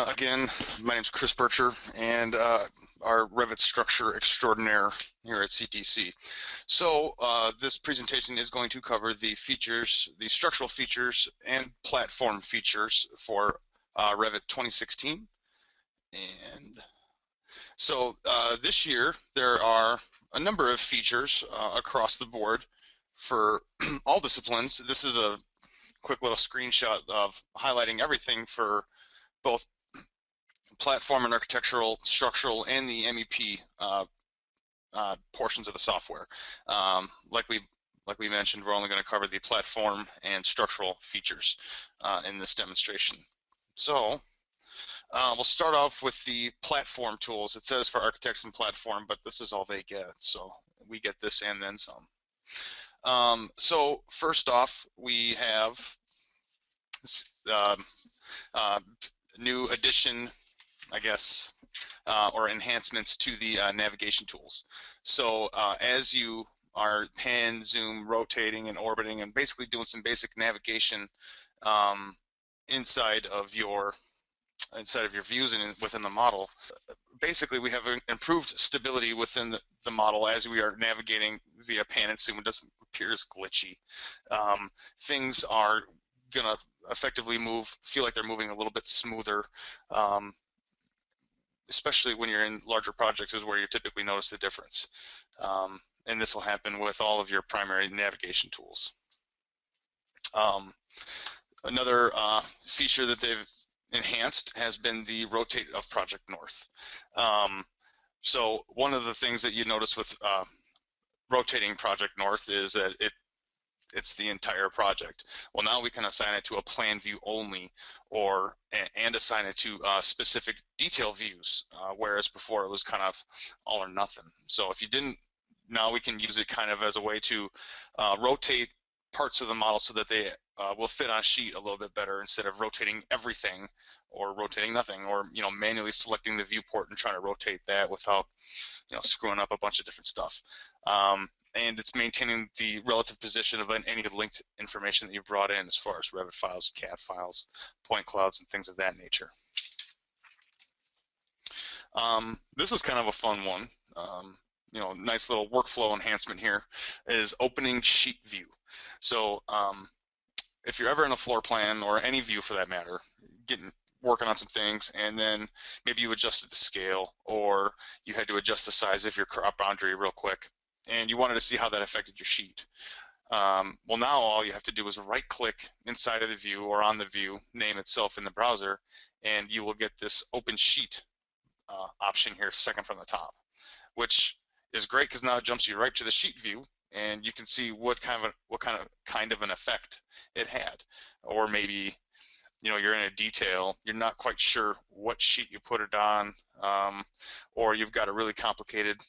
Again, my name is Chris Bircher, and our Revit structure extraordinaire here at CTC. So this presentation is going to cover the features, the structural features and platform features for Revit 2016. And so this year there are a number of features across the board for all disciplines. This is a quick little screenshot of highlighting everything for both platform and architectural, structural, and the MEP portions of the software. Like we mentioned, we're only going to cover the platform and structural features in this demonstration. So we'll start off with the platform tools. It says for architects and platform, but this is all they get. So we get this and then some. So first off, we have new addition, I guess, or enhancements to the navigation tools. So as you are pan, zoom, rotating, and orbiting, and basically doing some basic navigation inside of your views and within the model, basically we have improved stability within the model as we are navigating via pan and zoom. It doesn't appear as glitchy. Things are gonna effectively feel like they're moving a little bit smoother. Especially when you're in larger projects is where you typically notice the difference. And this will happen with all of your primary navigation tools. Another feature that they've enhanced has been the rotate of Project North. So one of the things that you notice with rotating Project North is that it's the entire project. Well, now we can assign it to a plan view only, and assign it to specific detail views, whereas before it was kind of all or nothing. So if you didn't, now we can use it kind of as a way to rotate parts of the model so that they will fit on a sheet a little bit better, instead of rotating everything or rotating nothing, or manually selecting the viewport and trying to rotate that without screwing up a bunch of different stuff. And it's maintaining the relative position of any linked information that you've brought in, as far as Revit files, CAD files, point clouds, and things of that nature. This is kind of a fun one. Nice little workflow enhancement here is opening sheet view. So if you're ever in a floor plan, or any view for that matter, working on some things, and then maybe you adjusted the scale, or you had to adjust the size of your crop boundary real quick, and you wanted to see how that affected your sheet. Well, now all you have to do is right-click inside of the view or on the view name itself in the browser, and you will get this open sheet option here, second from the top, which is great because now it jumps you right to the sheet view, and you can see what kind of an effect it had. Or maybe you're in a detail, you're not quite sure what sheet you put it on, or you've got a really complicated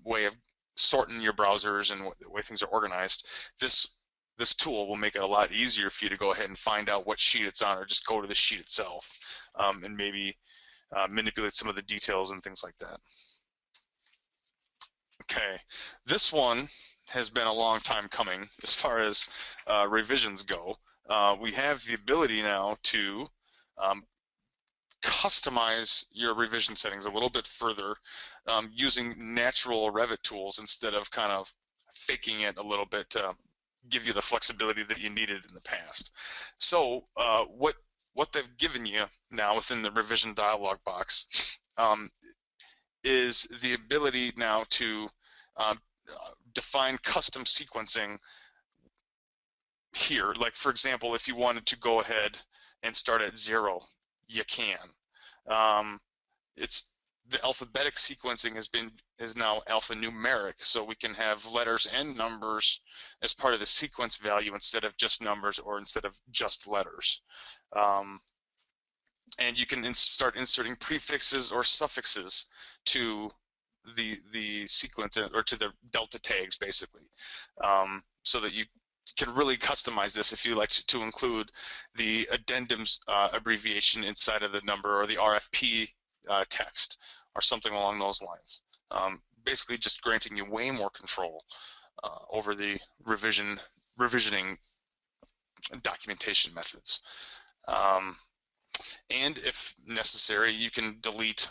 way of sorting your browsers and the way things are organized. This tool will make it a lot easier for you to go ahead and find out what sheet it's on, or just go to the sheet itself and maybe manipulate some of the details and things like that. Okay, this one has been a long time coming as far as revisions go. We have the ability now to customize your revision settings a little bit further using natural Revit tools, instead of kind of faking it a little bit to give you the flexibility that you needed in the past. So what they've given you now within the revision dialog box is the ability now to define custom sequencing here. Like, for example, if you wanted to go ahead and start at 0, you can. It's the alphabetic sequencing is now alphanumeric, so we can have letters and numbers as part of the sequence value instead of just numbers, or instead of just letters. And you can start inserting prefixes or suffixes to the sequence, or to the delta tags, basically, so that you can really customize this if you like to include the addendums abbreviation inside of the number, or the RFP text, or something along those lines. Basically just granting you way more control over the revisioning documentation methods. And if necessary, you can delete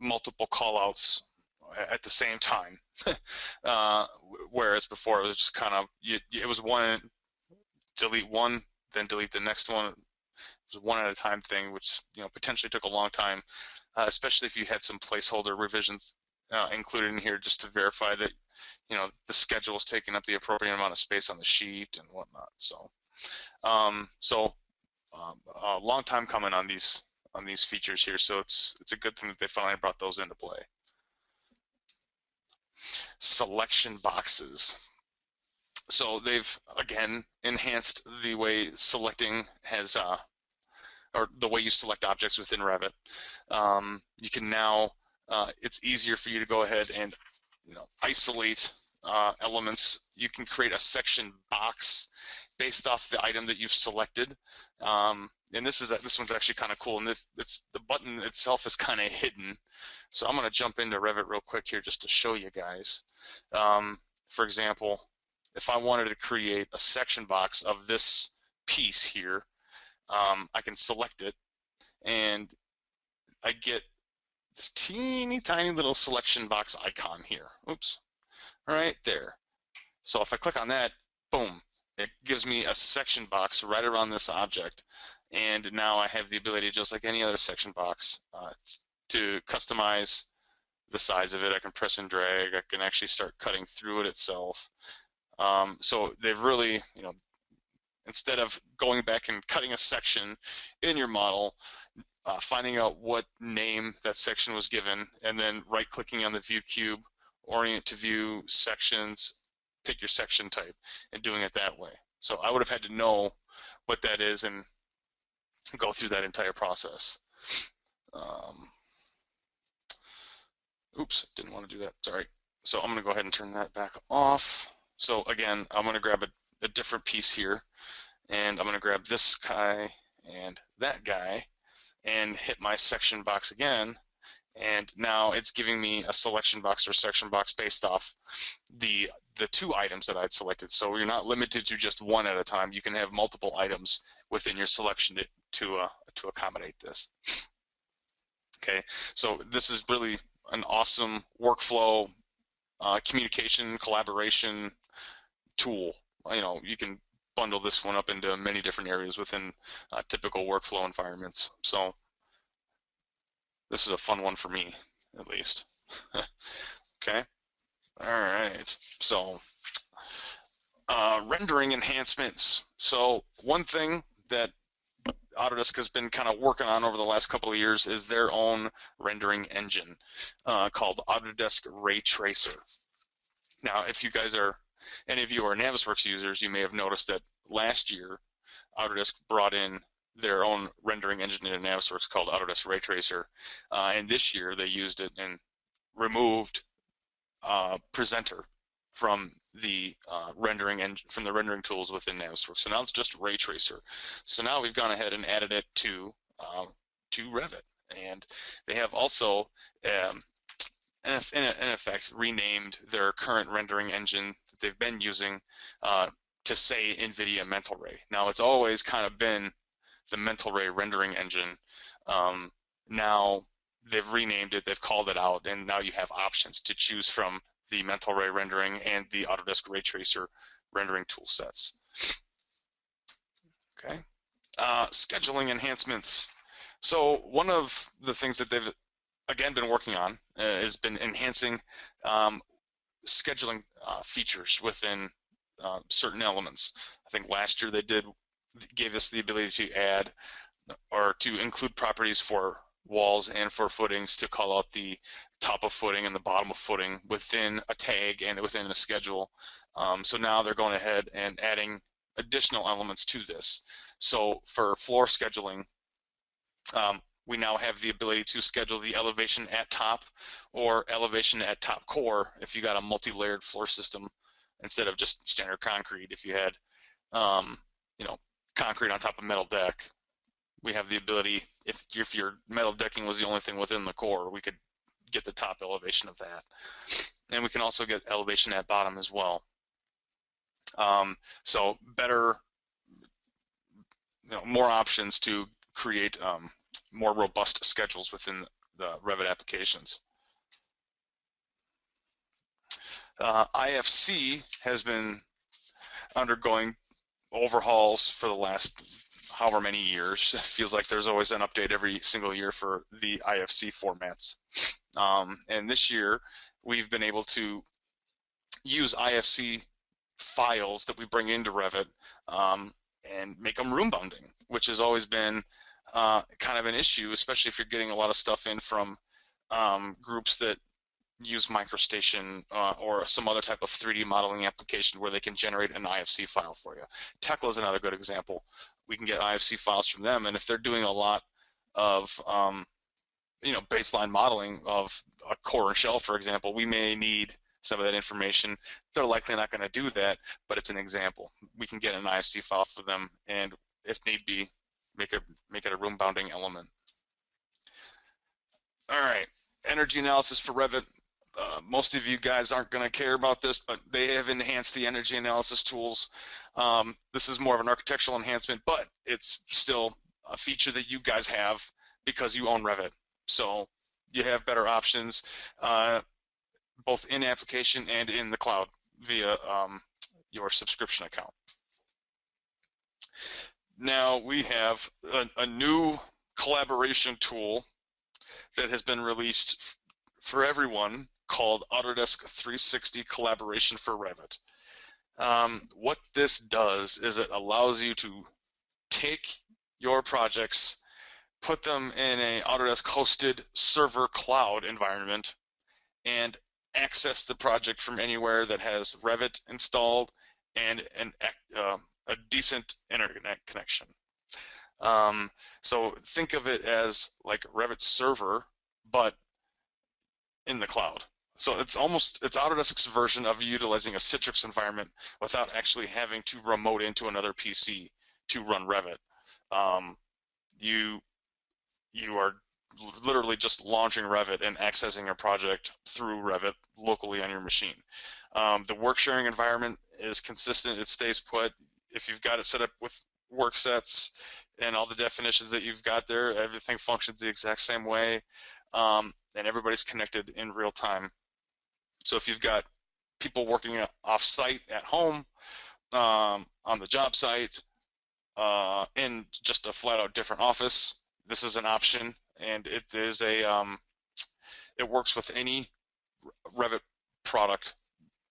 multiple callouts at the same time. Whereas before it was just kind of, it was one, delete one, then delete the next one. It was a one at a time thing, which potentially took a long time, especially if you had some placeholder revisions included in here just to verify that the schedule is taking up the appropriate amount of space on the sheet and whatnot. So a long time coming on these features here, so it's a good thing that they finally brought those into play. Selection boxes. So they've again enhanced the way selecting has, or the way you select objects within Revit. You can now, it's easier for you to go ahead and isolate elements. You can create a section box based off the item that you've selected. And this one's actually kind of cool, and the button itself is kind of hidden. So I'm going to jump into Revit real quick here just to show you guys. For example, if I wanted to create a section box of this piece here, I can select it, and I get this teeny tiny little selection box icon here. Oops, right there. So if I click on that, boom, it gives me a section box right around this object. And now I have the ability, just like any other section box, to customize the size of it. I can press and drag. I can actually start cutting through it itself. So they've really, instead of going back and cutting a section in your model, finding out what name that section was given, and then right-clicking on the view cube, orient to view sections, pick your section type, and doing it that way. So I would have had to know what that is and go through that entire process. Oops, didn't want to do that, sorry. So I'm going to go ahead and turn that back off. So again, I'm going to grab a different piece here, and I'm going to grab this guy and that guy and hit my section box again, and now it's giving me a selection box or section box based off the two items that I'd selected. So you're not limited to just one at a time. You can have multiple items within your selection to accommodate this. Okay, so this is really an awesome workflow, communication, collaboration tool. You can bundle this one up into many different areas within typical workflow environments. So this is a fun one for me, at least. Okay, all right. So rendering enhancements. So one thing that Autodesk has been kind of working on over the last couple of years is their own rendering engine called Autodesk Ray Tracer. Now, if you guys are, any of you are Navisworks users, you may have noticed that last year Autodesk brought in their own rendering engine into Navisworks called Autodesk Ray Tracer, and this year they used it and removed Presenter from the rendering tools within Navisworks. So now it's just Ray Tracer. So now we've gone ahead and added it to Revit, and they have also in effect renamed their current rendering engine that they've been using to say NVIDIA Mental Ray. Now it's always kind of been the Mental Ray rendering engine. Now they've renamed it, they've called it out, and now you have options to choose from the Mental Ray rendering and the Autodesk Ray Tracer rendering tool sets. Okay, scheduling enhancements. So one of the things that they've again been working on has been enhancing scheduling features within certain elements. I think last year they gave us the ability to add or to include properties for walls and for footings to call out the top of footing and the bottom of footing within a tag and within a schedule. So now they're going ahead and adding additional elements to this. So for floor scheduling, we now have the ability to schedule the elevation at top or elevation at top core if you got a multi-layered floor system instead of just standard concrete. If you had you know, concrete on top of metal deck. We have the ability, if your metal decking was the only thing within the core, we could get the top elevation of that. And we can also get elevation at bottom as well. So better, more options to create more robust schedules within the Revit applications. IFC has been undergoing overhauls for the last however many years. It feels like there's always an update every single year for the IFC formats. And this year, we've been able to use IFC files that we bring into Revit and make them room bounding, which has always been kind of an issue, especially if you're getting a lot of stuff in from groups that use MicroStation or some other type of 3D modeling application where they can generate an IFC file for you. Tekla is another good example. We can get IFC files from them, and if they're doing a lot of baseline modeling of a core and shell, for example, we may need some of that information. They're likely not going to do that, but it's an example. We can get an IFC file for them, and if need be, make it a room bounding element. All right, energy analysis for Revit. Most of you guys aren't going to care about this, but they have enhanced the energy analysis tools. This is more of an architectural enhancement, but it's still a feature that you guys have because you own Revit. So you have better options, both in application and in the cloud via your subscription account. Now we have a new collaboration tool that has been released for everyone called Autodesk 360 Collaboration for Revit. What this does is it allows you to take your projects, put them in a Autodesk hosted server cloud environment, and access the project from anywhere that has Revit installed and a decent internet connection. So think of it as like Revit server, but in the cloud. So it's Autodesk's version of utilizing a Citrix environment without actually having to remote into another PC to run Revit. You are literally just launching Revit and accessing your project through Revit locally on your machine. The work sharing environment is consistent, it stays put. If you've got it set up with work sets and all the definitions that you've got there, everything functions the exact same way, and everybody's connected in real time. So if you've got people working off-site at home, on the job site, in just a flat-out different office, this is an option, and it is it works with any Revit product,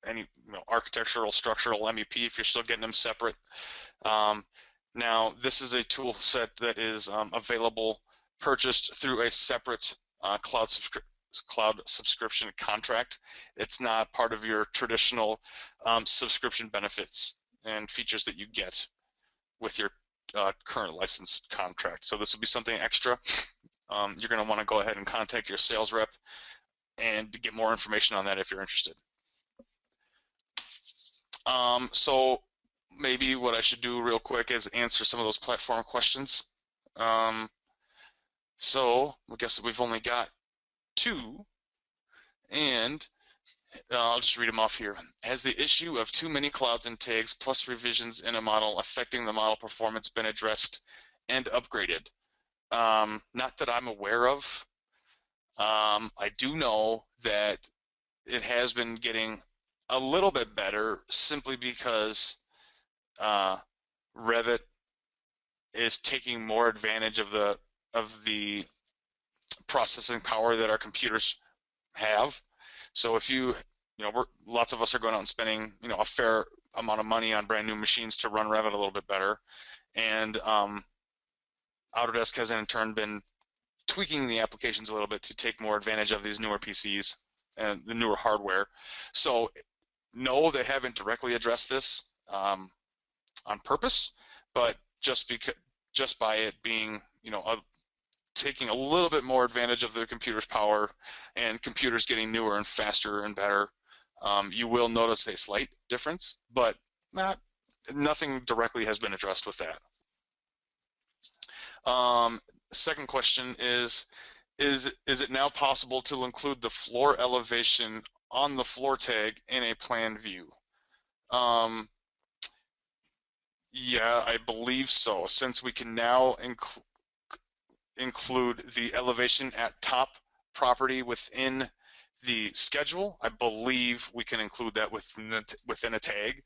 any architectural, structural, MEP, if you're still getting them separate. Now, this is a tool set that is available, purchased through a separate cloud subscription contract. It's not part of your traditional subscription benefits and features that you get with your current license contract. So this will be something extra. You're going to want to go ahead and contact your sales rep and get more information on that if you're interested. So maybe what I should do real quick is answer some of those platform questions. So I guess we've only got two, and I'll just read them off here. Has the issue of too many clouds and tags plus revisions in a model affecting the model performance been addressed and upgraded? Not that I'm aware of. I do know that it has been getting a little bit better simply because Revit is taking more advantage of the processing power that our computers have. So if lots of us are going out and spending a fair amount of money on brand new machines to run Revit a little bit better, and Autodesk has in turn been tweaking the applications a little bit to take more advantage of these newer PCs and the newer hardware. So no, they haven't directly addressed this on purpose, but just by it being taking a little bit more advantage of the computer's power and computers getting newer and faster and better, you will notice a slight difference, but not nothing directly has been addressed with that. Second question is it now possible to include the floor elevation on the floor tag in a plan view? Yeah, I believe so, since we can now include the elevation at top property within the schedule. I believe we can include that within a tag.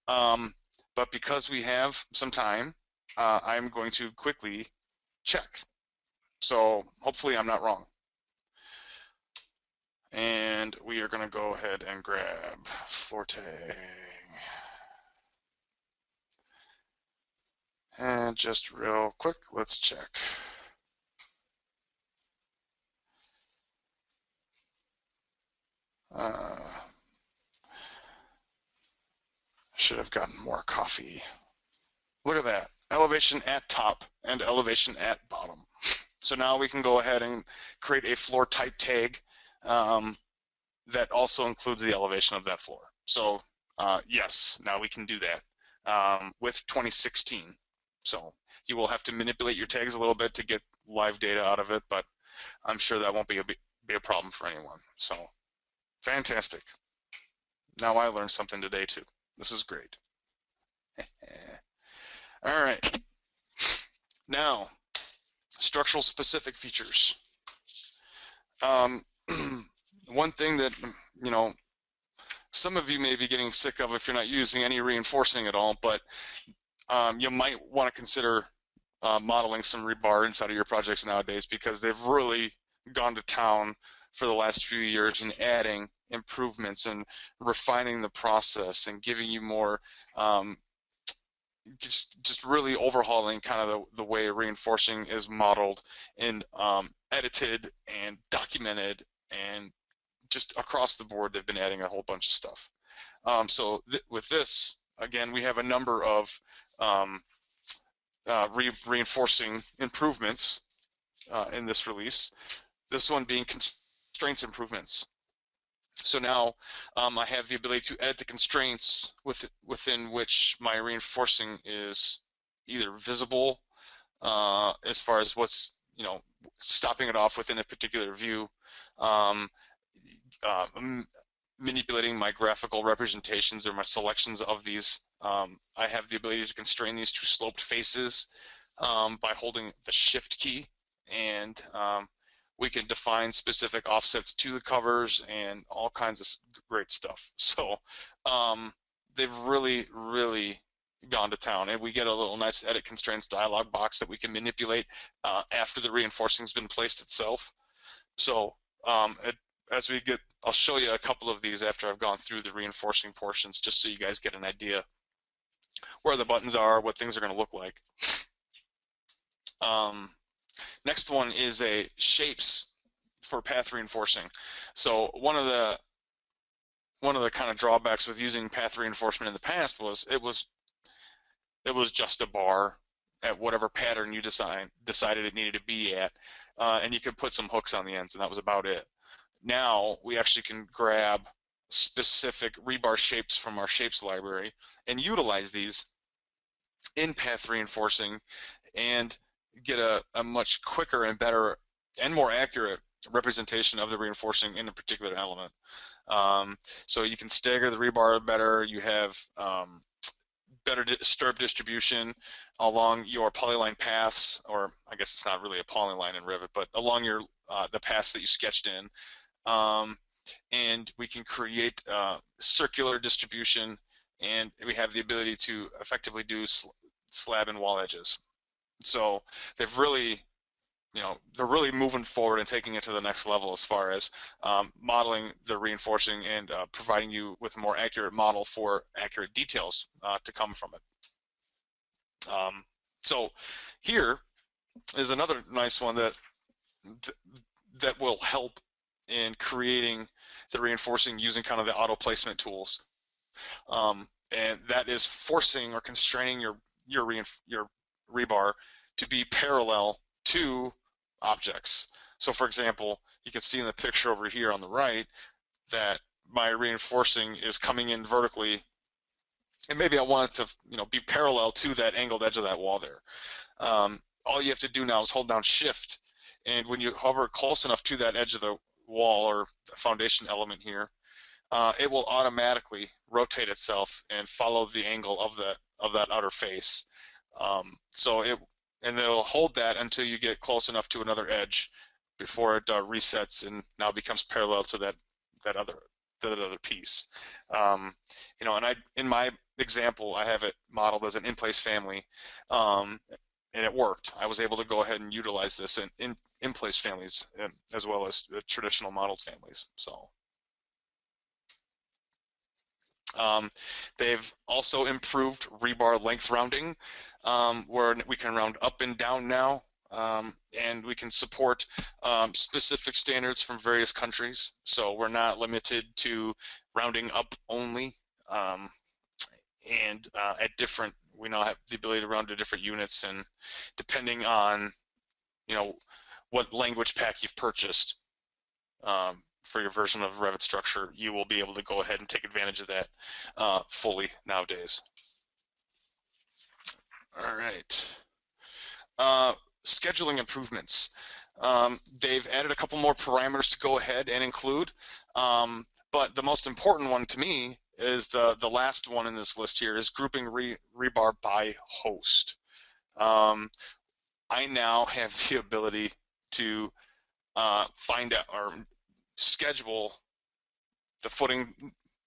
But because we have some time, I'm going to quickly check. So hopefully I'm not wrong. And we are going to go ahead and grab floor tag. And just real quick, let's check. Should have gotten more coffee. Look at that, elevation at top and elevation at bottom. So now we can go ahead and create a floor type tag that also includes the elevation of that floor. So yes, now we can do that with 2016. So you will have to manipulate your tags a little bit to get live data out of it, but I'm sure that won't be a problem for anyone. So fantastic. Now I learned something today too. This is great. All right. Now, structural specific features. One thing that, you know, some of you may be getting sick of if you're not using any reinforcing at all, but you might want to consider modeling some rebar inside of your projects nowadays, because they've really gone to town for the last few years in adding improvements and refining the process and giving you more just really overhauling kind of the way reinforcing is modeled and edited and documented, and just across the board they've been adding a whole bunch of stuff. So with this, again, we have a number of reinforcing improvements in this release. This one being constraints improvements. So now I have the ability to edit the constraints within which my reinforcing is either visible as far as what's, you know, stopping it off within a particular view, manipulating my graphical representations or my selections of these. I have the ability to constrain these to sloped faces by holding the shift key, and we can define specific offsets to the covers and all kinds of great stuff. So they've really, really gone to town, and we get a little nice edit constraints dialog box that we can manipulate after the reinforcing's been placed itself. So as we get, I'll show you a couple of these after I've gone through the reinforcing portions, just so you guys get an idea where the buttons are, what things are going to look like. Next one is a shapes for path reinforcing. So one of the kind of drawbacks with using path reinforcement in the past was it was just a bar at whatever pattern you decided it needed to be at, and you could put some hooks on the ends, and that was about it. Now we actually can grab specific rebar shapes from our shapes library and utilize these in path reinforcing and get a much quicker and better and more accurate representation of the reinforcing in a particular element. So you can stagger the rebar better. You have better stirrup distribution along your polyline paths, or I guess it's not really a polyline in Revit, but along your the paths that you sketched in. And we can create circular distribution, and we have the ability to effectively do slab and wall edges. So they've really, you know, they're really moving forward and taking it to the next level as far as modeling the reinforcing and providing you with a more accurate model for accurate details to come from it. So here is another nice one that will help in creating the reinforcing using kind of the auto placement tools, and that is forcing or constraining your rebar to be parallel to objects. So for example, you can see in the picture over here on the right that my reinforcing is coming in vertically and maybe I want it to, be parallel to that angled edge of that wall there. All you have to do now is hold down Shift, and when you hover close enough to that edge of the wall or the foundation element here, it will automatically rotate itself and follow the angle of that outer face. And it'll hold that until you get close enough to another edge before it resets and now becomes parallel to that other piece. And in my example, I have it modeled as an in-place family, and it worked. I was able to go ahead and utilize this in in-place families as well as the traditional modeled families. So. They've also improved rebar length rounding, where we can round up and down now, and we can support specific standards from various countries. So we're not limited to rounding up only, and we now have the ability to round to different units, and depending on what language pack you've purchased, for your version of Revit structure, you will be able to go ahead and take advantage of that fully nowadays. All right. Scheduling improvements. They've added a couple more parameters to go ahead and include, but the most important one to me is the last one in this list here is grouping rebar by host. I now have the ability to find out or schedule the footing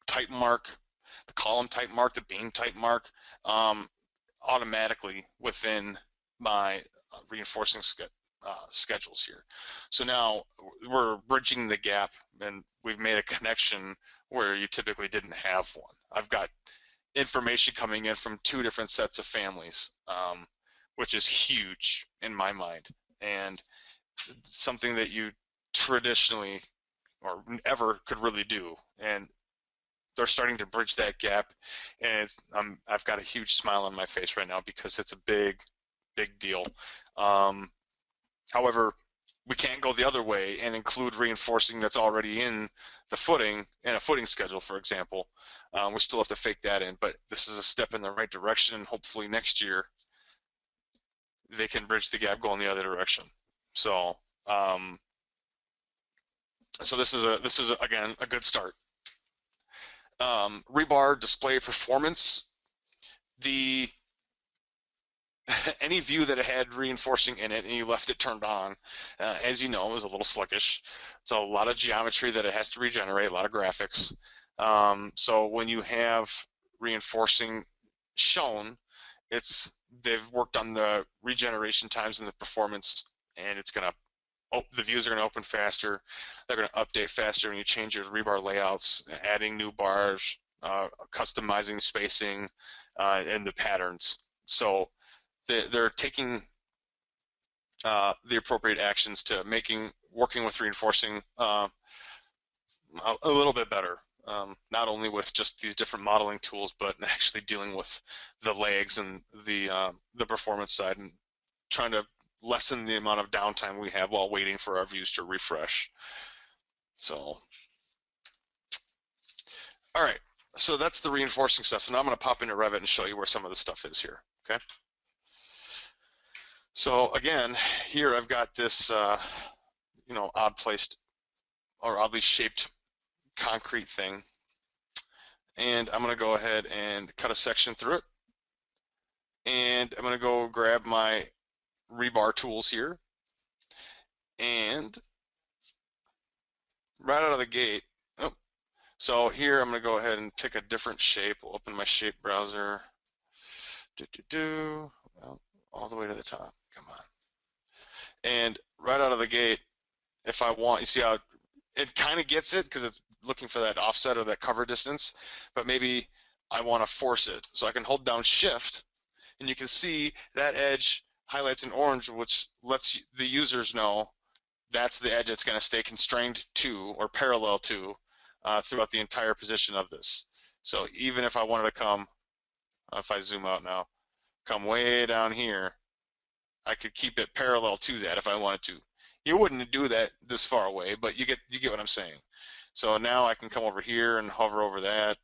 type mark, the column type mark, the beam type mark automatically within my reinforcing schedules here. So now we're bridging the gap, and we've made a connection where you typically didn't have one. I've got information coming in from two different sets of families, which is huge in my mind, and something that you traditionally or ever could really do, and they're starting to bridge that gap, and I've got a huge smile on my face right now because it's a big deal. However, we can't go the other way and include reinforcing that's already in the footing in a footing schedule, for example. We still have to fake that in, but this is a step in the right direction, and hopefully next year they can bridge the gap going the other direction. So so this is again a good start. Rebar display performance. Any view that it had reinforcing in it and you left it turned on, as you know, is a little sluggish. It's a lot of geometry that it has to regenerate, a lot of graphics. So when you have reinforcing shown, they've worked on the regeneration times and the performance, and the views are going to open faster. They're going to update faster when you change your rebar layouts, adding new bars, customizing spacing, and the patterns. So they're taking the appropriate actions to working with reinforcing a little bit better. Not only with just these different modeling tools, but actually dealing with the legs and the performance side, and trying to lessen the amount of downtime we have while waiting for our views to refresh. So, all right, so that's the reinforcing stuff. So now I'm going to pop into Revit and show you where some of the stuff is here, okay? So again, here I've got this, odd placed or oddly shaped concrete thing, and I'm going to go ahead and cut a section through it, and I'm going to go grab my rebar tools here, and right out of the gate, so here I'm going to go ahead and pick a different shape. We'll open my shape browser, well, all the way to the top, come on. And right out of the gate, if I want, you see how it kind of gets it because it's looking for that offset or that cover distance, but maybe I want to force it. So I can hold down Shift, and you can see that edge highlights in orange, which lets the users know that's the edge that's going to stay constrained to or parallel to throughout the entire position of this. So even if I wanted to come, if I zoom out now, come way down here, I could keep it parallel to that if I wanted to. You wouldn't do that this far away, but you get what I'm saying. So now I can come over here and hover over that,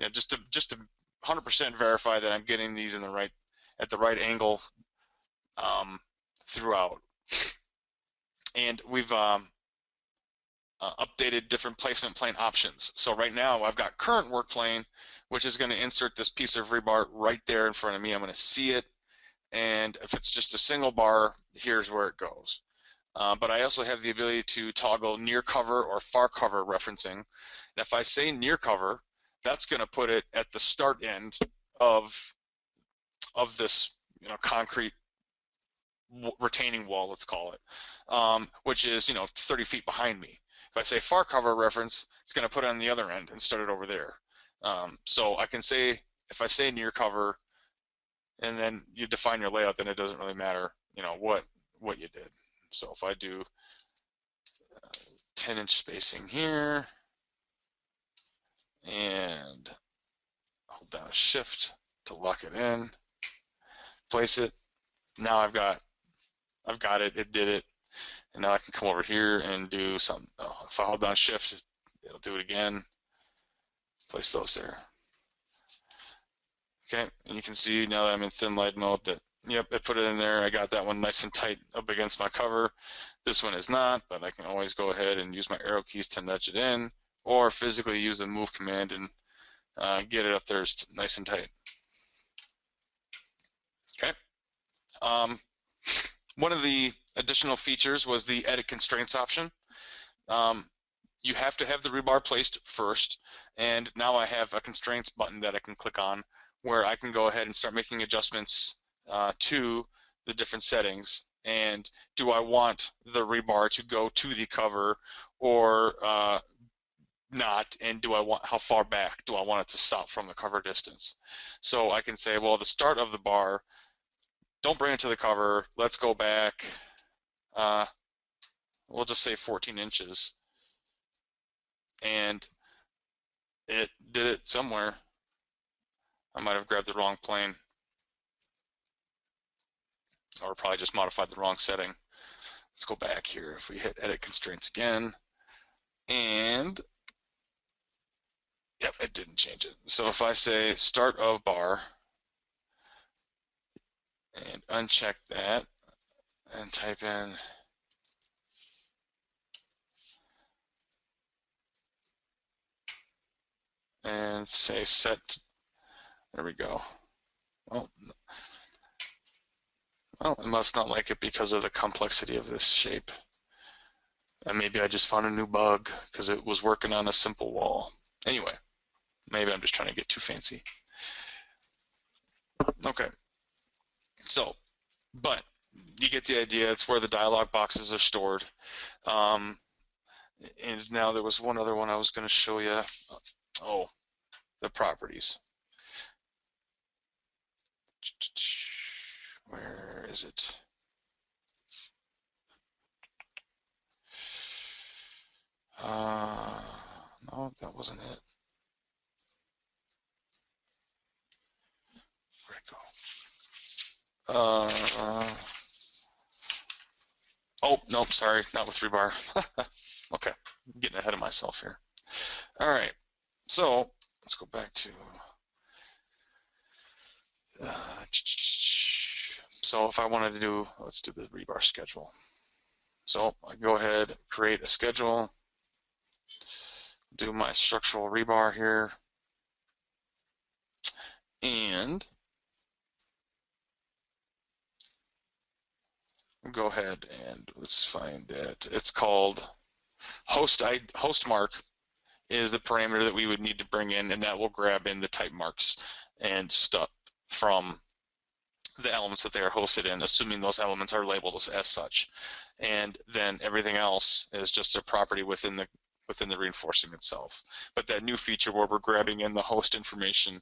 and, just to 100% verify that I'm getting these in the right, at the right angle throughout. And we've updated different placement plane options. So right now I've got current work plane, which is going to insert this piece of rebar right there in front of me. I'm going to see it, and if it's just a single bar, here's where it goes. But I also have the ability to toggle near cover or far cover referencing. And if I say near cover, that's going to put it at the start end of this, you know, concrete retaining wall, let's call it, which is, you know, 30 feet behind me. If I say far cover reference, it's going to put it on the other end and start it over there. So I can say, if I say near cover, and then you define your layout, then it doesn't really matter, you know, what you did. So if I do 10-inch spacing here, and hold down Shift to lock it in, place it. Now I've got it. It did it. And now I can come over here and do something. Oh, if I hold down Shift, it'll do it again. Place those there. Okay, and you can see now that I'm in thin light mode that, yep, it put it in there. I got that one nice and tight up against my cover. This one is not, but I can always go ahead and use my arrow keys to nudge it in, or physically use the move command and get it up there nice and tight. Okay. One of the additional features was the edit constraints option. You have to have the rebar placed first, and now I have a constraints button that I can click on where I can go ahead and start making adjustments to the different settings. And do I want the rebar to go to the cover or not, and do I want, how far back do I want it to stop from the cover distance? So I can say, well, the start of the bar, don't bring it to the cover, let's go back, we'll just say 14 inches. And it did it somewhere. I might have grabbed the wrong plane, or probably just modified the wrong setting. Let's go back here. If we hit edit constraints again, and yep, it didn't change it. So if I say start of bar and uncheck that and type in and say set, there we go. Oh, well, it must not like it because of the complexity of this shape. And maybe I just found a new bug because it was working on a simple wall. Anyway, maybe I'm just trying to get too fancy. Okay, so, but you get the idea. It's where the dialog boxes are stored. And now there was one other one I was going to show you. Oh, the properties. Where is it? No, that wasn't it. Where'd it go? Oh, nope, sorry, not with rebar. Okay, I'm getting ahead of myself here. All right, so let's go back to, so if I wanted to do, let's do the rebar schedule. So I go ahead, create a schedule, do my structural rebar here, and go ahead and let's find it. It's called host mark is the parameter that we would need to bring in, and that will grab in the type marks and stuff from the elements that they are hosted in, assuming those elements are labeled as such. And then everything else is just a property within the reinforcing itself. But that new feature where we're grabbing in the host information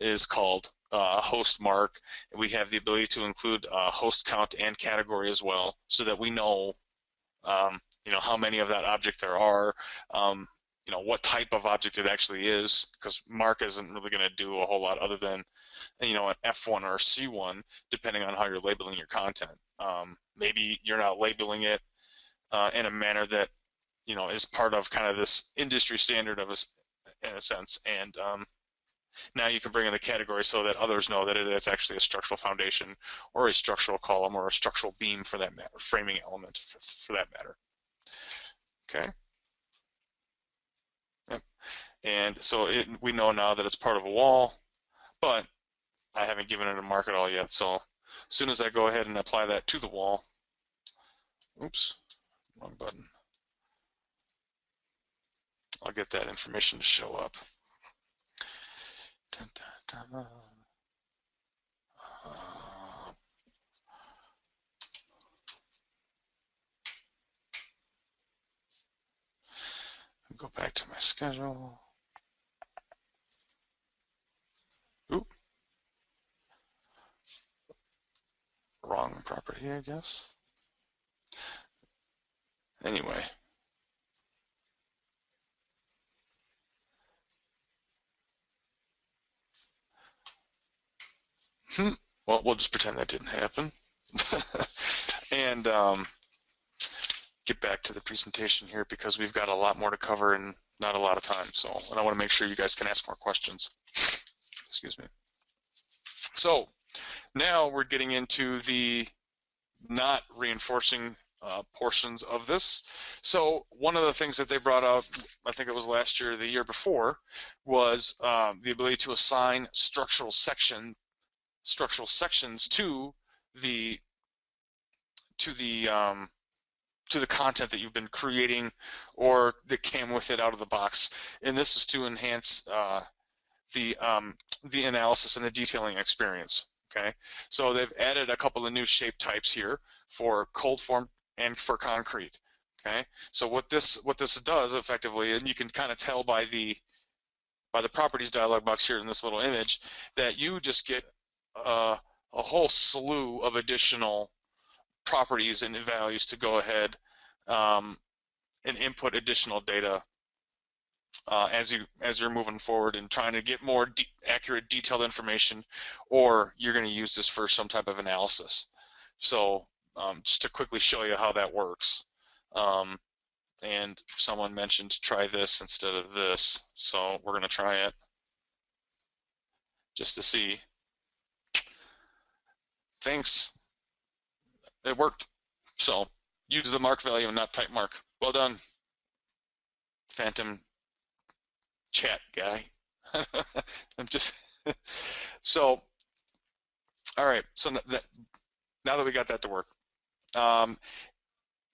is called host mark. And we have the ability to include host count and category as well, so that we know, you know, how many of that object there are, you know, what type of object it actually is, because mark isn't really going to do a whole lot other than, you know, an F1 or a C1, depending on how you're labeling your content. Maybe you're not labeling it in a manner that, you know, is part of kind of this industry standard of in a sense, and Now you can bring in a category so that others know that it's actually a structural foundation or a structural column or a structural beam for that matter, framing element for that matter. Okay. Yep. And so we know now that it's part of a wall, but I haven't given it a mark at all yet. So as soon as I go ahead and apply that to the wall, oops, wrong button, I'll get that information to show up. Dun, dun, dun. Go back to my schedule. Oop. Wrong property, I guess. Anyway. Well, we'll just pretend that didn't happen. And get back to the presentation here because we've got a lot more to cover and not a lot of time. So, and I want to make sure you guys can ask more questions. Excuse me. So now we're getting into the not reinforcing portions of this. So one of the things that they brought out, I think it was last year or the year before, was the ability to assign structural sections to the content that you've been creating or that came with it out of the box. And this is to enhance the analysis and the detailing experience. Okay, so they've added a couple of new shape types here for cold form and for concrete. Okay, so what this does effectively, and you can kind of tell by the properties dialog box here in this little image, that you just get a whole slew of additional properties and values to go ahead and input additional data as you're moving forward and trying to get more accurate, detailed information, or you're going to use this for some type of analysis. So just to quickly show you how that works. And someone mentioned to try this instead of this, so we're going to try it just to see. Thanks. It worked. So use the mark value and not type mark. Well done, Phantom chat guy. I'm just so all right. So now that we got that to work,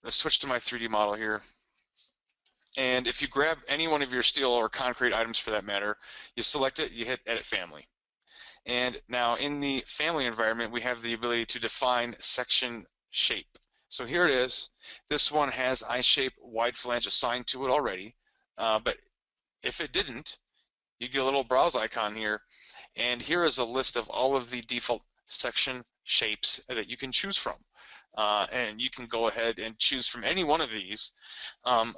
let's switch to my 3D model here. And if you grab any one of your steel or concrete items for that matter, you select it, you hit Edit Family. And now in the family environment, we have the ability to define section shape. So here it is. This one has I-shape wide flange assigned to it already, but if it didn't, you get a little browse icon here, and here is a list of all of the default section shapes that you can choose from. And you can go ahead and choose from any one of these,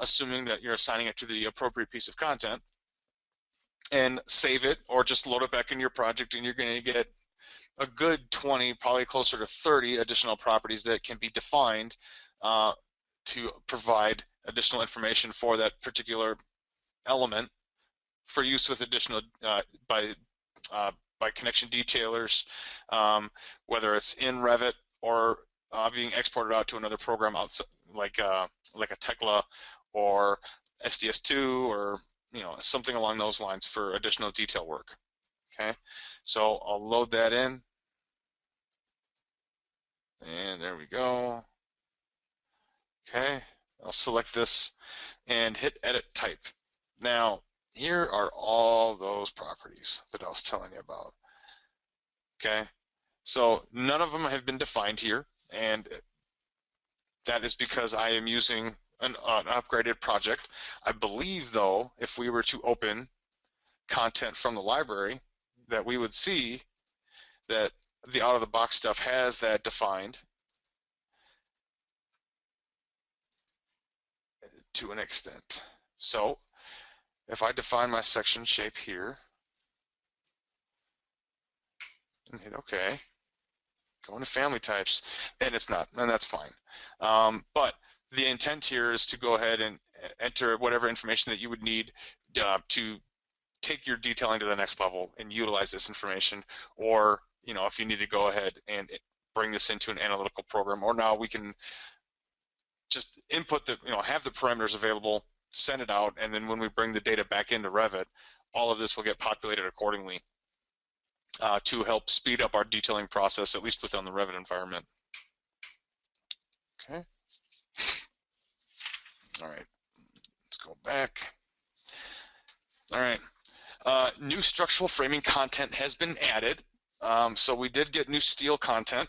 assuming that you're assigning it to the appropriate piece of content, and save it or just load it back in your project, and you're going to get a good 20, probably closer to 30 additional properties that can be defined to provide additional information for that particular element for use with additional by connection detailers, whether it's in Revit or being exported out to another program outside, like a Tekla or SDS2 or something along those lines for additional detail work. Okay, so I'll load that in, and there we go. Okay, I'll select this and hit Edit Type. Now here are all those properties that I was telling you about. Okay, so none of them have been defined here, and that is because I am using an upgraded project. I believe, though, if we were to open content from the library, that we would see that the out-of-the-box stuff has that defined to an extent. So if I define my section shape here and hit OK, go into family types, and it's not, and that's fine. But the intent here is to go ahead and enter whatever information that you would need to take your detailing to the next level and utilize this information, or if you need to go ahead and bring this into an analytical program, or now we can just input the, have the parameters available, send it out, and then when we bring the data back into Revit, all of this will get populated accordingly to help speed up our detailing process, at least within the Revit environment. Okay. All right, let's go back. All right, new structural framing content has been added. So we did get new steel content.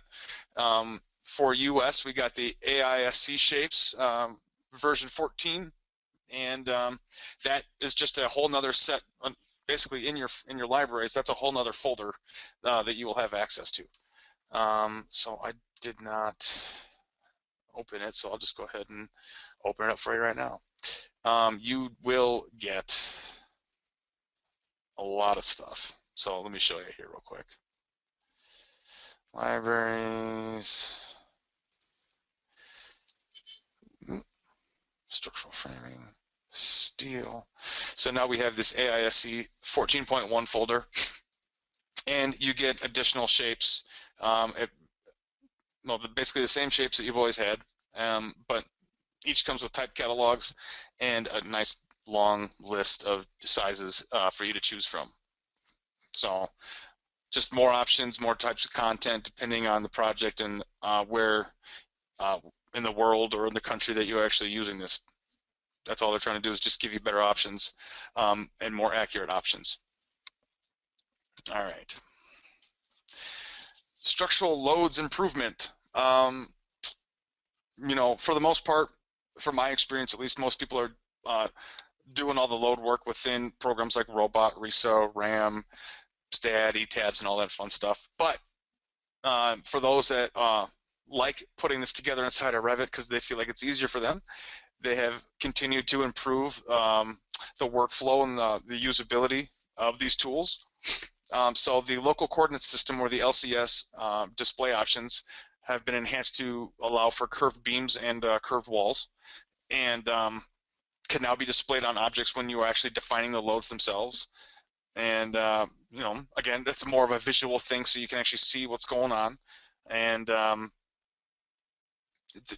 For US, we got the AISC shapes version 14, and that is just a whole nother set, basically in your libraries. That's a whole nother folder that you will have access to. So I did not open it, so I'll just go ahead and open it up for you right now. You will get a lot of stuff. So let me show you here real quick. Libraries, structural framing, steel. So now we have this AISC 14.1 folder, and you get additional shapes. Basically the same shapes that you've always had, but each comes with type catalogs and a nice long list of sizes for you to choose from. So just more options, more types of content depending on the project and where in the world or in the country that you're actually using this. That's all they're trying to do, is just give you better options and more accurate options. All right. Structural loads improvement. For the most part, from my experience, at least, most people are doing all the load work within programs like Robot, RISA, RAM, STAD, ETABS, and all that fun stuff. But for those that like putting this together inside of Revit because they feel like it's easier for them, they have continued to improve the workflow and the usability of these tools. So the local coordinate system, or the LCS display options, have been enhanced to allow for curved beams and curved walls, and can now be displayed on objects when you are actually defining the loads themselves. And again, that's more of a visual thing, so you can actually see what's going on. And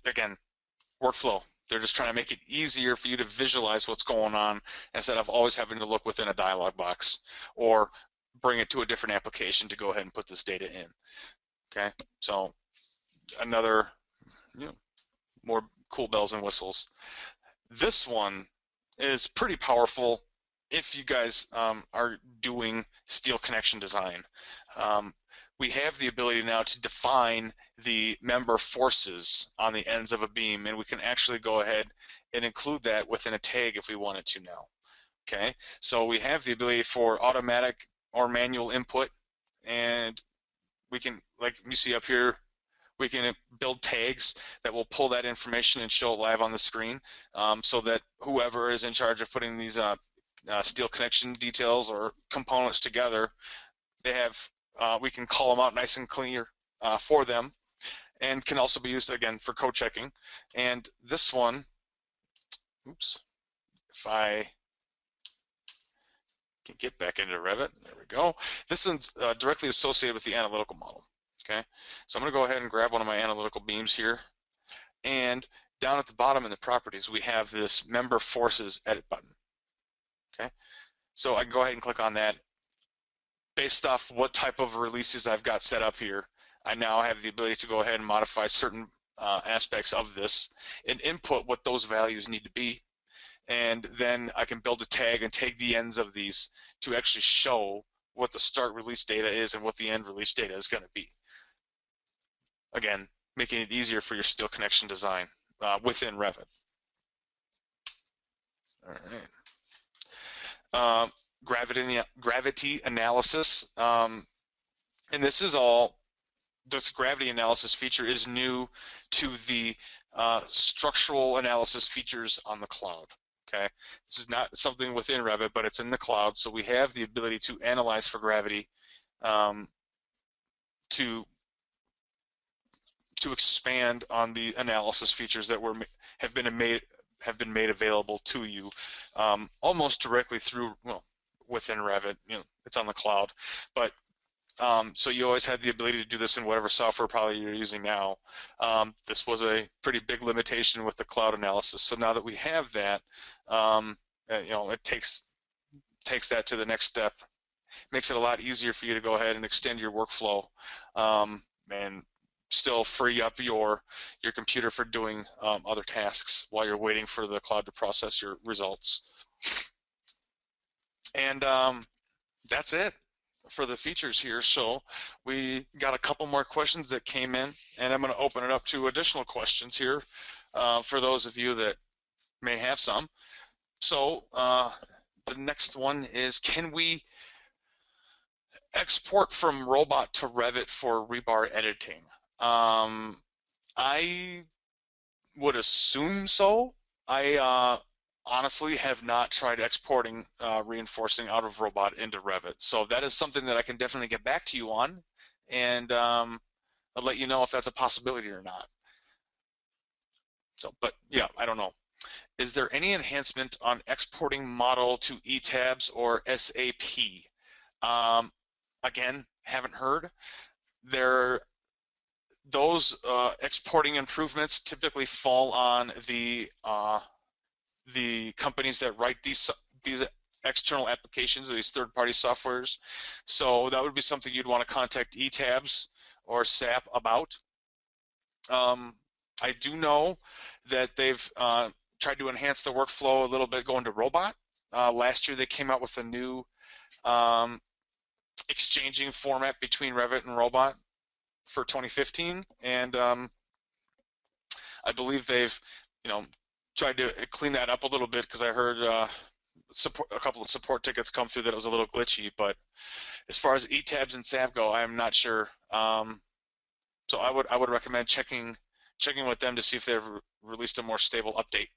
again, workflow. They're just trying to make it easier for you to visualize what's going on instead of always having to look within a dialog box or bring it to a different application to go ahead and put this data in. Okay, so another more cool bells and whistles. This one is pretty powerful if you guys are doing steel connection design. We have the ability now to define the member forces on the ends of a beam, and we can actually go ahead and include that within a tag if we wanted to now. Okay, so we have the ability for automatic or manual input, and we can, like you see up here, we can build tags that will pull that information and show it live on the screen, so that whoever is in charge of putting these steel connection details or components together, they have, we can call them out nice and clear for them, and can also be used again for code checking. And this one, oops, if I can get back into Revit, there we go. This is directly associated with the analytical model. Okay, so I'm going to go ahead and grab one of my analytical beams here, and down at the bottom in the properties we have this member forces edit button. Okay, so I can go ahead and click on that. Based off what type of releases I've got set up here, I now have the ability to go ahead and modify certain aspects of this and input what those values need to be, and then I can build a tag and take the ends of these to actually show what the start release data is and what the end release data is going to be. Again, making it easier for your steel connection design within Revit. All right. Gravity analysis, and this is all, this gravity analysis feature is new to the structural analysis features on the cloud. Okay, this is not something within Revit, but it's in the cloud, so we have the ability to analyze for gravity, to expand on the analysis features that have been made available to you almost directly through, well, within Revit. It's on the cloud, but so you always had the ability to do this in whatever software probably you're using now. This was a pretty big limitation with the cloud analysis. So now that we have that, it takes that to the next step, makes it a lot easier for you to go ahead and extend your workflow, and still free up your computer for doing other tasks while you're waiting for the cloud to process your results. And that's it for the features here. So we got a couple more questions that came in, and I'm going to open it up to additional questions here for those of you that may have some. So the next one is, can we export from Robot to Revit for rebar editing? I would assume so. I honestly have not tried exporting reinforcing out of Robot into Revit, so that is something that I can definitely get back to you on, and I'll let you know if that's a possibility or not. So, but yeah, I don't know. Is there any enhancement on exporting model to ETABS or SAP? Again, haven't heard. Those exporting improvements typically fall on the companies that write these external applications, these third-party softwares. So that would be something you'd want to contact ETABS or SAP about. I do know that they've tried to enhance the workflow a little bit going to Robot. Last year they came out with a new exchanging format between Revit and Robot for 2015, and I believe they've tried to clean that up a little bit, because I heard a couple of support tickets come through that it was a little glitchy. But as far as ETABS and SAP go, I'm not sure. So I would recommend checking with them to see if they've released a more stable update.